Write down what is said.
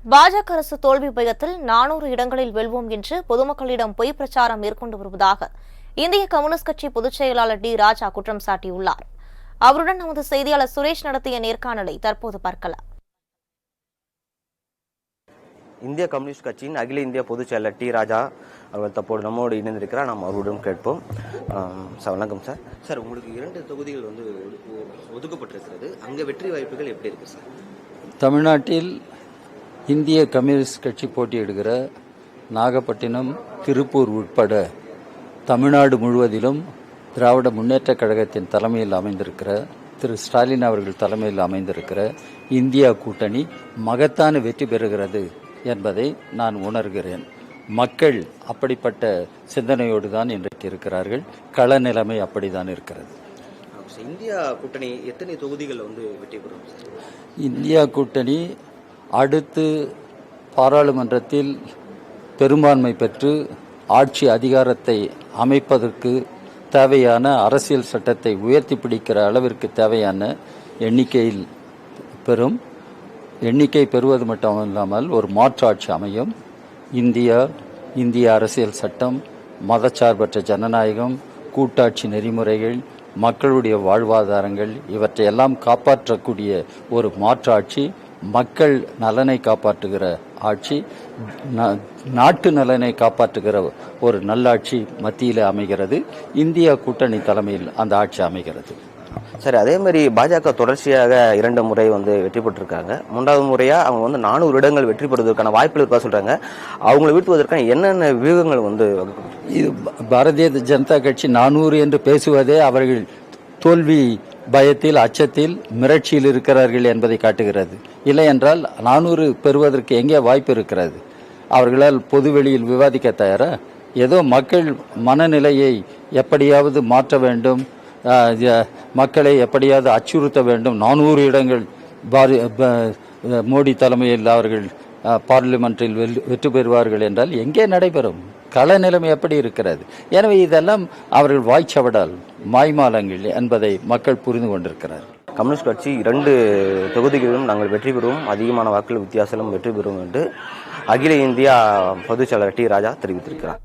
பாஜக அரசு தோல்வி பயத்தில் 400 இடங்களில் வெல்வோம் என்று பொதுமக்களிடம் பொய் பிரச்சாரம் மேற்கொண்டு வருவதாக இந்திய கம்யூனிஸ்ட் கட்சி பொதுச் செயலாளர் டி ராஜா குற்றம் சாட்டியுள்ளார். அவருடன் நமது செய்தியாளர் சுரேஷ் நடத்திய நேர்காணலை தற்போது பார்க்கலாம். இந்திய கம்யூனிஸ்ட் கட்சியின் அகில இந்திய பொதுச் செயலர் டி ராஜா அவர் தற்போது நம்மோடு இணைந்திருக்கிறார். நாம் அவருடன் கேட்போம். சார் வணக்கம் சார். சார், உங்களுக்கு 2 தொகுதிகள் ஒதுக்கப்பட்டிருக்கிறது. அங்கே வெற்றி வாய்ப்புகள் எப்படி இருக்கு சார்? தமிழ்நாட்டில் இந்திய கம்யூனிஸ்ட் கட்சி போட்டியிடுகிற நாகப்பட்டினம், திருப்பூர் உட்பட தமிழ்நாடு முழுவதிலும் திராவிட முன்னேற்றக் கழகத்தின் தலைமையில் அமைந்திருக்கிற திரு ஸ்டாலின் அவர்கள் தலைமையில் அமைந்திருக்கிற இந்தியா கூட்டணி மகத்தான வெற்றி பெறுகிறது என்பதை நான் உணர்கிறேன். மக்கள் அப்படிப்பட்ட சிந்தனையோடு தான் இன்றைக்கு இருக்கிறார்கள். கள நிலைமை அப்படித்தான் இருக்கிறது. இந்தியா கூட்டணி எத்தனை தொகுதிகள் வெற்றி பெறும்? இந்தியா கூட்டணி அடுத்து பாராளுமன்றத்தில் பெரும்பான்மை பெற்று ஆட்சி அதிகாரத்தை அமைப்பதற்கு தேவையான அரசியல் சட்டத்தை உயர்த்தி பிடிக்கிற அளவிற்கு தேவையான எண்ணிக்கையில் பெறும். எண்ணிக்கை பெறுவது மட்டுமல்லாமல் ஒரு மாற்று ஆட்சி அமையும். இந்திய அரசியல் சட்டம், மதச்சார்பற்ற ஜனநாயகம், கூட்டாட்சி நெறிமுறைகள், மக்களுடைய வாழ்வாதாரங்கள் இவற்றையெல்லாம் காப்பாற்றக்கூடிய ஒரு மாற்று ஆட்சி, மக்கள் நலனை காப்பாற்றுகிற ஆட்சி, நாட்டு நலனை காப்பாற்றுகிற ஒரு நல்லாட்சி மத்தியில் அமைகிறது. இந்தியா கூட்டணி தலைமையில் அந்த ஆட்சி அமைகிறது. சரி, அதே மாதிரி பாஜக தொடர்ச்சியாக 2 முறை வெற்றி பெற்றிருக்காங்க. 3வது முறையா அவங்க 400 இடங்கள் வெற்றி பெறுவதற்கான வாய்ப்புகள் இருக்கா சொல்றாங்க. அவங்களை வீழ்த்துவதற்கான என்னென்ன வியூகங்கள் இது பாரதிய ஜனதா கட்சி 400 என்று பேசுவதே அவர்கள் தோல்வி பயத்தில், அச்சத்தில், மிரட்சியில் இருக்கிறார்கள் என்பதை காட்டுகிறது. இல்லை என்றால் 400 பெறுவதற்கு எங்கே வாய்ப்பு இருக்கிறது? அவர்களால் பொதுவெளியில் விவாதிக்க தயாரா? ஏதோ மக்கள் மனநிலையை எப்படியாவது மாற்ற வேண்டும், மக்களை எப்படியாவது அச்சுறுத்த வேண்டும். 400 இடங்கள் மோடி தலைமையில் அவர்கள் பார்லிமெண்டில் வெற்றி பெறுவார்கள் என்றால் எங்கே நடைபெறும்? கள நிலைமை எப்படி இருக்கிறது? எனவே இதெல்லாம் அவர்கள் வாய்ச்சவடால் மாய்மாலங்கள் என்பதை மக்கள் புரிந்து கொண்டிருக்கிறார். கம்யூனிஸ்ட் கட்சி 2 தொகுதிகளிலும் நாங்கள் வெற்றி பெறுவோம், அதிகமான வாக்குகள் வித்தியாசம் வெற்றி பெறுவோம் என்று அகில இந்தியா பொதுச் செயலாளர் டி ராஜா தெரிவித்திருக்கிறார்.